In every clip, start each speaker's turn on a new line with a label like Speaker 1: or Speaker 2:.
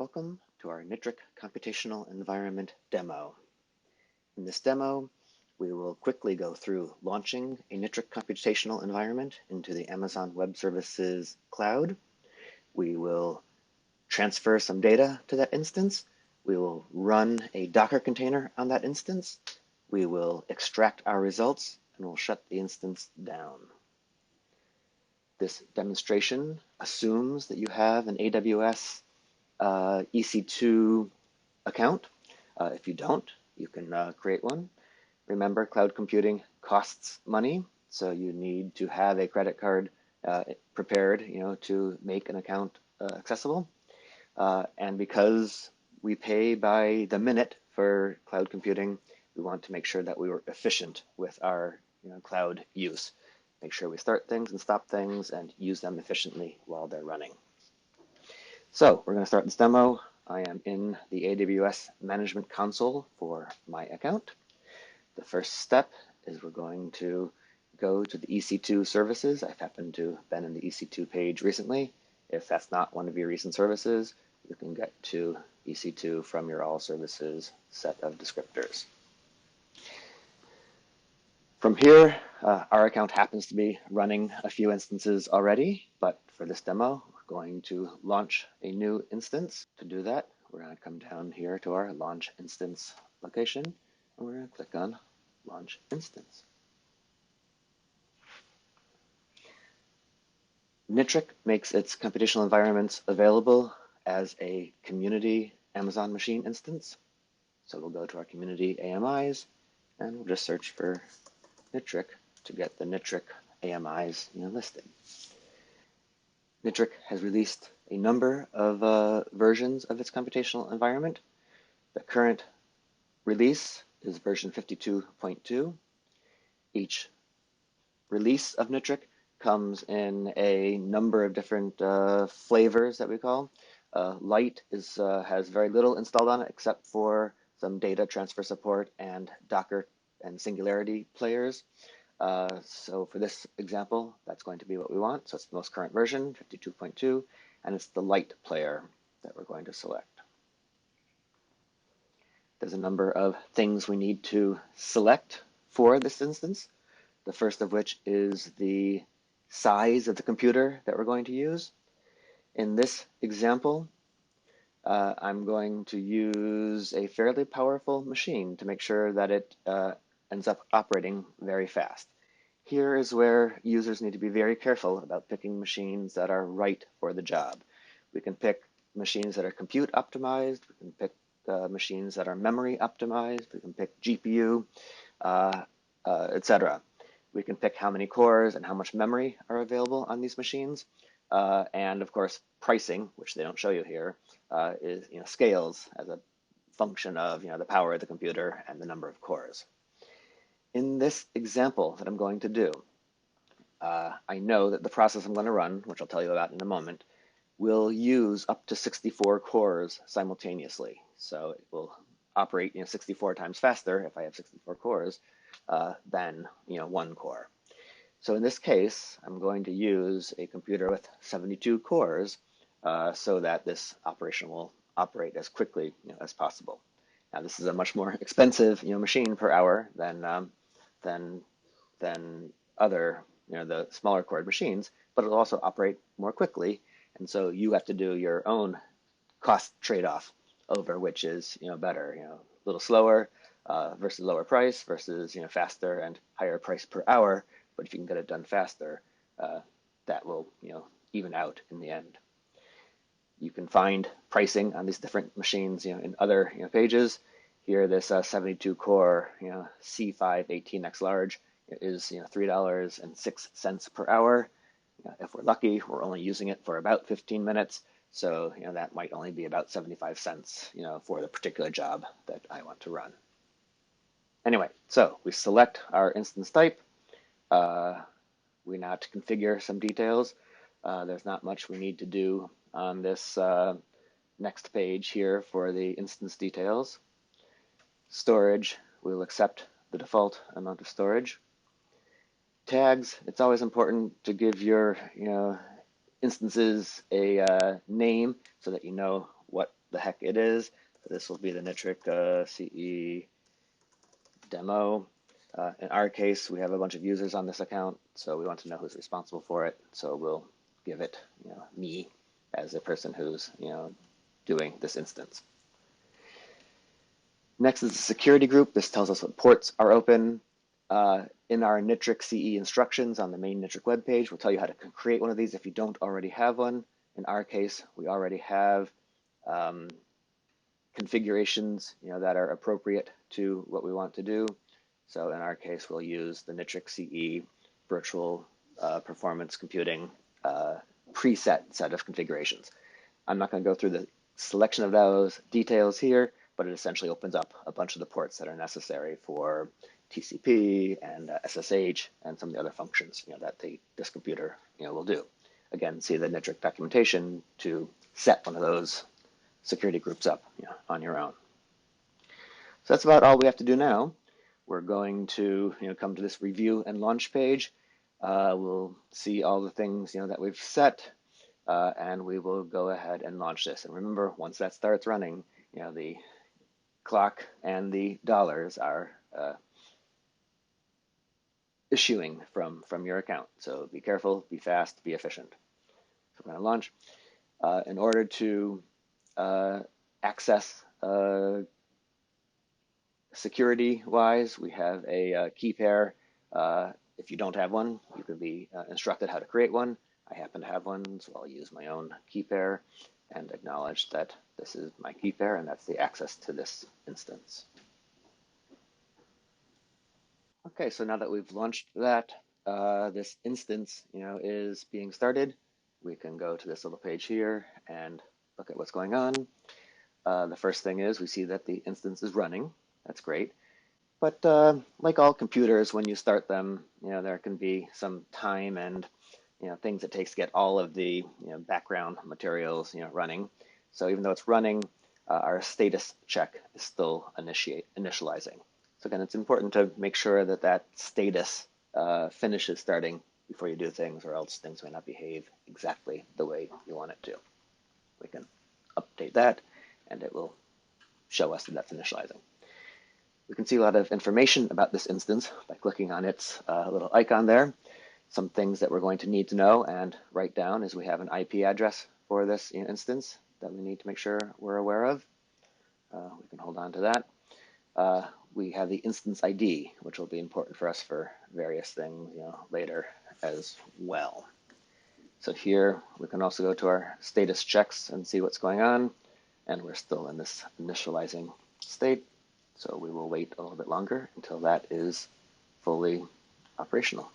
Speaker 1: Welcome to our NITRC Computational Environment demo. In this demo, we will quickly go through launching a NITRC computational environment into the Amazon Web Services cloud. We will transfer some data to that instance. We will run a Docker container on that instance. We will extract our results, and we'll shut the instance down. This demonstration assumes that you have an AWS EC2 account. If you don't, you can create one. Remember, cloud computing costs money, so you need to have a credit card prepared, to make an account accessible. And because we pay by the minute for cloud computing, we want to make sure that we were efficient with our cloud use. Make sure we start things and stop things and use them efficiently while they're running. So we're going to start this demo. I am in the AWS Management Console for my account. The first step is we're going to go to the EC2 services. I've happened to have been in the EC2 page recently. If that's not one of your recent services, you can get to EC2 from your all services set of descriptors. From here, our account happens to be running a few instances already, but for this demo, we're going to launch a new instance. To do that, we're going to come down here to our Launch Instance location, and we're going to click on Launch Instance. NITRC makes its computational environments available as a community Amazon machine instance. So we'll go to our community AMIs, and we'll just search for NITRC to get the NITRC AMIs listed. NITRC has released a number of versions of its computational environment. The current release is version 52.2. Each release of NITRC comes in a number of different flavors that we call. LITE has very little installed on it except for some data transfer support and Docker and Singularity players. So for this example, that's going to be what we want. So it's the most current version, 52.2, and it's the LITE player that we're going to select. There's a number of things we need to select for this instance. The first of which is the size of the computer that we're going to use. In this example, I'm going to use a fairly powerful machine to make sure that it ends up operating very fast. Here is where users need to be very careful about picking machines that are right for the job. We can pick machines that are compute optimized, we can pick machines that are memory optimized, we can pick GPU, etc. We can pick how many cores and how much memory are available on these machines. And of course, pricing, which they don't show you here, is scales as a function of the power of the computer and the number of cores. In this example that I'm going to do, I know that the process I'm going to run, which I'll tell you about in a moment, will use up to 64 cores simultaneously. So it will operate 64 times faster if I have 64 cores than one core. So in this case, I'm going to use a computer with 72 cores so that this operation will operate as quickly as possible. Now this is a much more expensive machine per hour than other the smaller core machines, but it'll also operate more quickly, and so you have to do your own cost trade-off over which is better, a little slower versus lower price versus faster and higher price per hour. But if you can get it done faster, that will even out in the end. You can find pricing on these different machines in other pages. Here, this 72 core C5 18X large is $3.06 per hour. If we're lucky, we're only using it for about 15 minutes. So that might only be about 75 cents for the particular job that I want to run. Anyway, so we select our instance type. We now have to configure some details. There's not much we need to do on this next page here for the instance details. Storage, we'll accept the default amount of storage. Tags, it's always important to give your instances a name so that you know what the heck it is. So this will be the NITRC-CE demo. In our case, we have a bunch of users on this account, so we want to know who's responsible for it. So we'll give it, me as a person who's, doing this instance. Next is the security group. This tells us what ports are open. In our NITRC-CE instructions on the main NITRC webpage, we'll tell you how to create one of these if you don't already have one. In our case, we already have configurations that are appropriate to what we want to do. So in our case, we'll use the NITRC-CE virtual performance computing preset set of configurations. I'm not going to go through the selection of those details here, but it essentially opens up a bunch of the ports that are necessary for TCP and SSH and some of the other functions that this computer will do. Again, see the NITRC documentation to set one of those security groups up on your own. So that's about all we have to do now. We're going to come to this review and launch page. We'll see all the things that we've set, and we will go ahead and launch this. And remember, once that starts running, the clock and the dollars are issuing from your account. So be careful, be fast, be efficient. So we're going to launch. In order to access security-wise, we have a key pair. If you don't have one, you could be instructed how to create one. I happen to have one, so I'll use my own key pair and acknowledge that this is my key pair and that's the access to this instance. Okay, so now that we've launched that, this instance, is being started. We can go to this little page here and look at what's going on. The first thing is we see that the instance is running. That's great. But like all computers, when you start them, there can be some time and things it takes to get all of the background materials running. So even though it's running, our status check is still initializing. So again, it's important to make sure that that status finishes starting before you do things, or else things may not behave exactly the way you want it to. We can update that, and it will show us that that's initializing. We can see a lot of information about this instance by clicking on its little icon there. Some things that we're going to need to know and write down is we have an IP address for this instance that we need to make sure we're aware of. We can hold on to that. We have the instance ID, which will be important for us for various things later as well. So here we can also go to our status checks and see what's going on, and we're still in this initializing state. So we will wait a little bit longer until that is fully operational.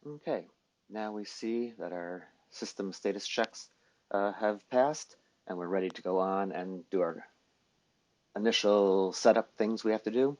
Speaker 1: Okay, now we see that our system status checks have passed, and we're ready to go on and do our initial setup things we have to do.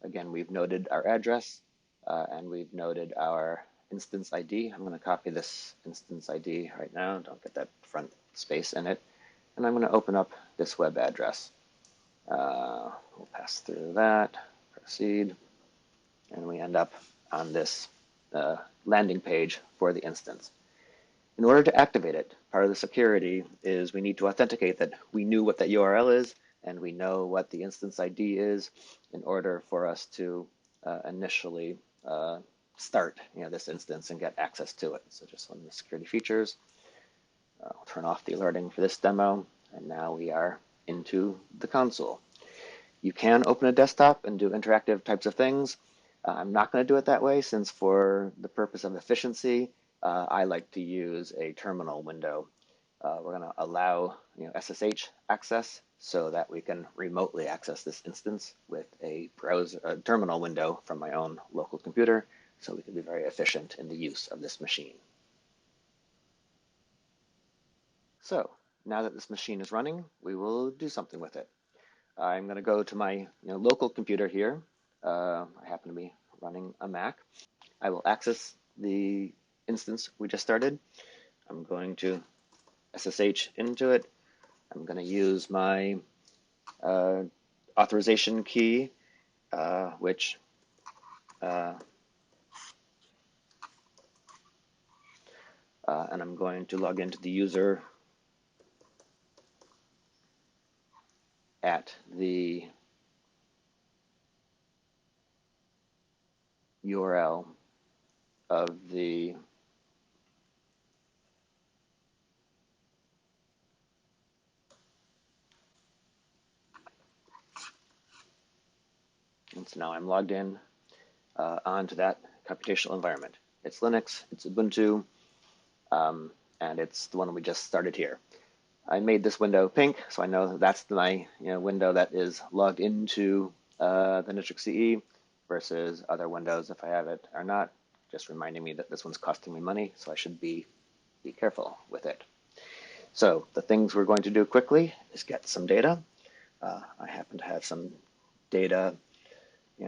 Speaker 1: Again, we've noted our address, and we've noted our instance ID. I'm going to copy this instance ID right now. Don't get that front space in it. And I'm going to open up this web address. We'll pass through that, proceed, and we end up on this landing page for the instance. In order to activate it, part of the security is we need to authenticate that we knew what that URL is and we know what the instance ID is in order for us to initially start this instance and get access to it. So just one of the security features. I'll turn off the alerting for this demo, and now we are into the console. You can open a desktop and do interactive types of things. I'm not going to do it that way, since for the purpose of efficiency, I like to use a terminal window. We're going to allow SSH access so that we can remotely access this instance with a terminal window from my own local computer, so we can be very efficient in the use of this machine. So now that this machine is running, we will do something with it. I'm going to go to my local computer here. I happen to be running a Mac. I will access the instance we just started. I'm going to SSH into it. I'm going to use my authorization key, which and I'm going to log into the user the URL of the and so now I'm logged in onto that computational environment. It's Linux, it's Ubuntu, and it's the one we just started here. I made this window pink, so I know that that's my window that is logged into the NITRC-CE versus other windows, if I have it or not, just reminding me that this one's costing me money, so I should be careful with it. So the things we're going to do quickly is get some data. I happen to have some data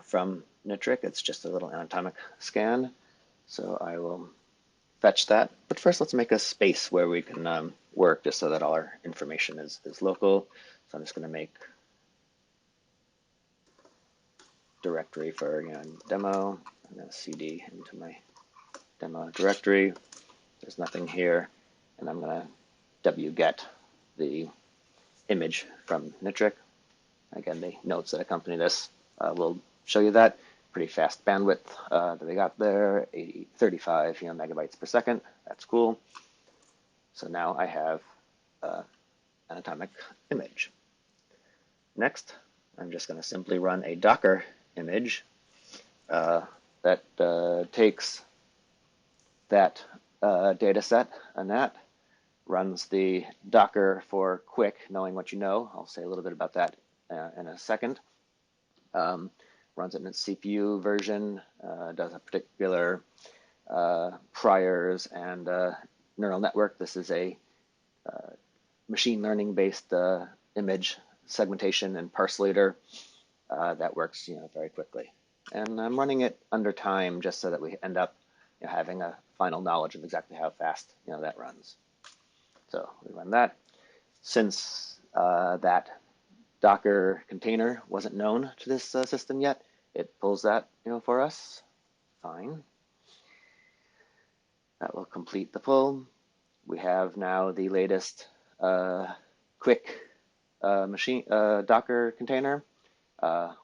Speaker 1: from NITRC. It's just a little anatomic scan, so I will fetch that. But first, let's make a space where we can work, just so that all our information is local. So I'm just going to make directory for demo. I'm going to cd into my demo directory. There's nothing here, and I'm going to wget the image from NITRC. Again, the notes that accompany this will show you that. Pretty fast bandwidth that we got there, 35 megabytes per second. That's cool. So now I have an anatomic image. Next, I'm just going to simply run a Docker image that takes that data set, ANAT, runs the Docker for quick, knowing what you know. I'll say a little bit about that in a second. Runs it in its CPU version, does a particular priors and neural network. This is a machine learning based image segmentation and parsellator that works very quickly. And I'm running it under time just so that we end up having a final knowledge of exactly how fast that runs. So we run that. Since that Docker container wasn't known to this system yet, it pulls that for us. Fine. That will complete the pull. We have now the latest quick machine Docker container.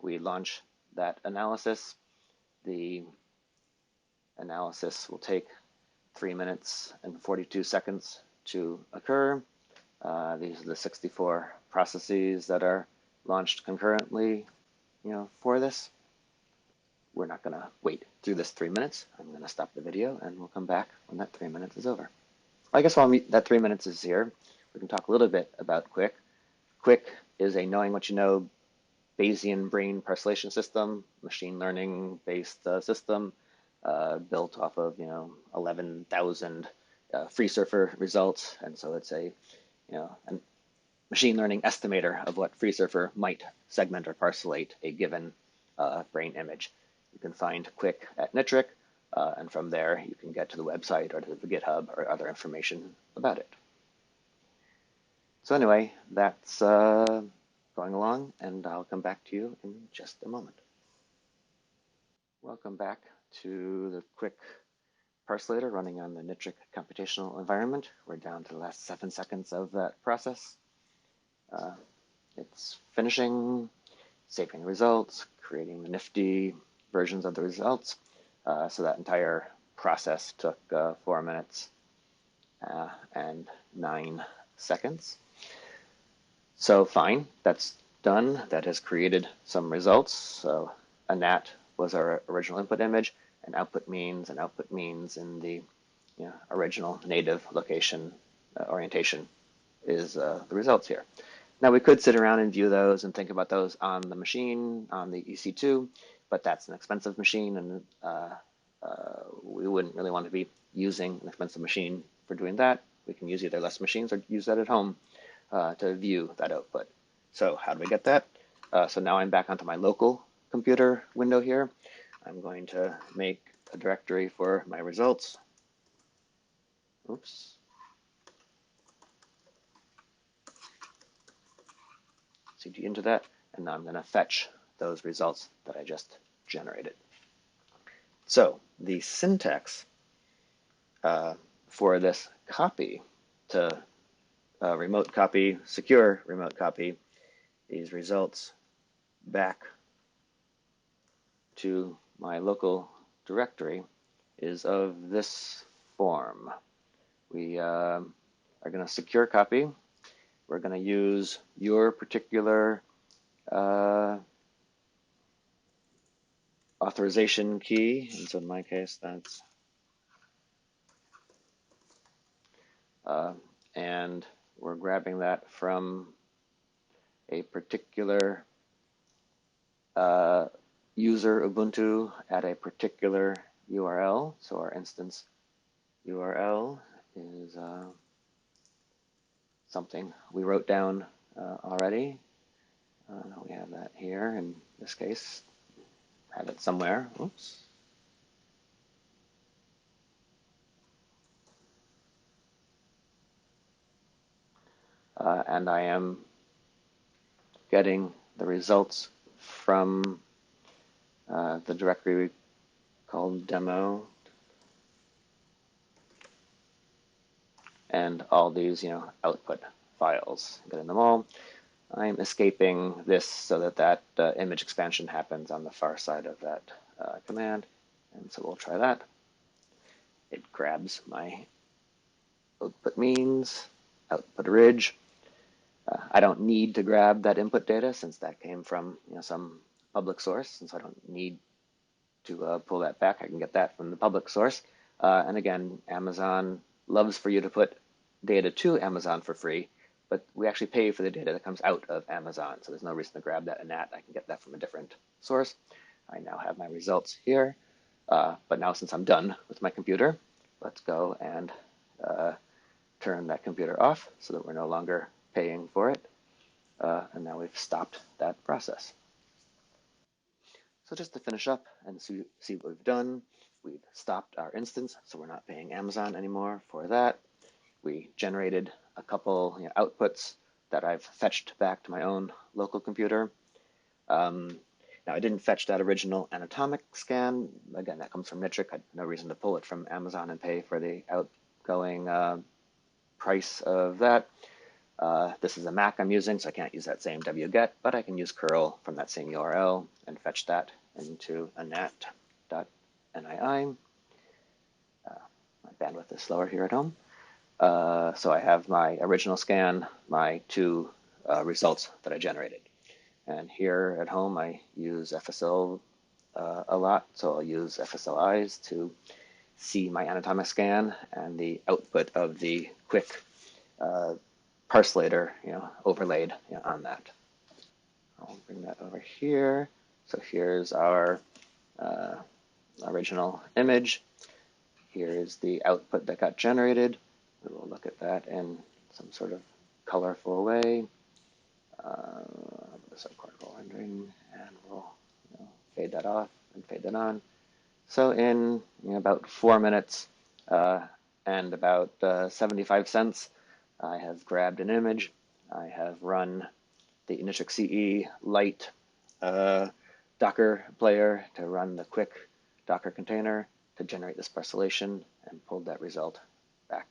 Speaker 1: We launch that analysis. The analysis will take 3 minutes and 42 seconds to occur. These are the 64 processes that are launched concurrently, for this. We're not going to wait through this 3 minutes. I'm going to stop the video, and we'll come back when that 3 minutes is over. I guess while that 3 minutes is here, we can talk a little bit about Quick. Quick is a knowing what you know Bayesian brain parcellation system, machine learning based system built off of 11,000 free surfer results, and so it's a a machine learning estimator of what free surfer might segment or parcellate a given brain image. You can find Quick at NITRC, and from there you can get to the website or to the GitHub or other information about it. So anyway, that's going along, and I'll come back to you in just a moment. Welcome back to the Quick parsellator running on the NITRC computational environment. We're down to the last 7 seconds of that process. It's finishing, saving the results, creating the nifty versions of the results. So that entire process took 4 minutes and 9 seconds. So fine, that's done. That has created some results. So ANAT was our original input image, and output means in the original native location orientation is the results here. Now we could sit around and view those and think about those on the machine, on the EC2, but that's an expensive machine, and we wouldn't really want to be using an expensive machine for doing that. We can use either less machines or use that at home to view that output. So how do we get that? So now I'm back onto my local computer window here. I'm going to make a directory for my results. Oops. CD into that, and now I'm going to fetch those results that I just generated. So the syntax for this copy to remote copy, secure remote copy, these results back to my local directory is of this form. We are going to secure copy. We're going to use your particular authorization key, and so in my case that's and we're grabbing that from a particular user Ubuntu at a particular URL. So our instance URL is something we wrote down already. We have that here in this case. Have it somewhere. Oops. And I am getting the results from the directory called demo, and all these, output files. Getting them all. I'm escaping this so that that image expansion happens on the far side of that command, and so we'll try that. It grabs my output means, output ridge. I don't need to grab that input data since that came from some public source, and so I don't need to pull that back. I can get that from the public source. And again, Amazon loves for you to put data to Amazon for free, but we actually pay for the data that comes out of Amazon, so there's no reason to grab that in that. I can get that from a different source. I now have my results here, but now since I'm done with my computer, let's go and turn that computer off so that we're no longer paying for it. And now we've stopped that process. So just to finish up and see what we've done, we've stopped our instance, so we're not paying Amazon anymore for that. We generated a couple outputs that I've fetched back to my own local computer. Now, I didn't fetch that original anatomic scan. Again, that comes from NITRC. I had no reason to pull it from Amazon and pay for the outgoing price of that. This is a Mac I'm using, so I can't use that same wget, but I can use curl from that same URL and fetch that into a nat.nii. My bandwidth is slower here at home. So I have my original scan, my two results that I generated. And here at home, I use FSL a lot, so I'll use FSLIs to see my anatomic scan and the output of the quick parsellator, overlaid on that. I'll bring that over here. So here's our original image. Here's the output that got generated. We will look at that in some sort of colorful way. The subcortical rendering, and we'll fade that off and fade that on. So in about 4 minutes and about 75 cents, I have grabbed an image. I have run the NITRC-CE-LITE Docker player to run the quick Docker container to generate this parcellation, and pulled that result back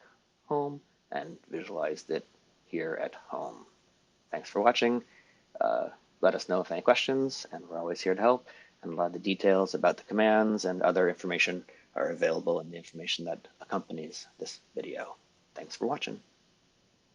Speaker 1: home and visualized it here at home. Thanks for watching. Let us know if any questions, and we're always here to help. And a lot of the details about the commands and other information are available in the information that accompanies this video. Thanks for watching.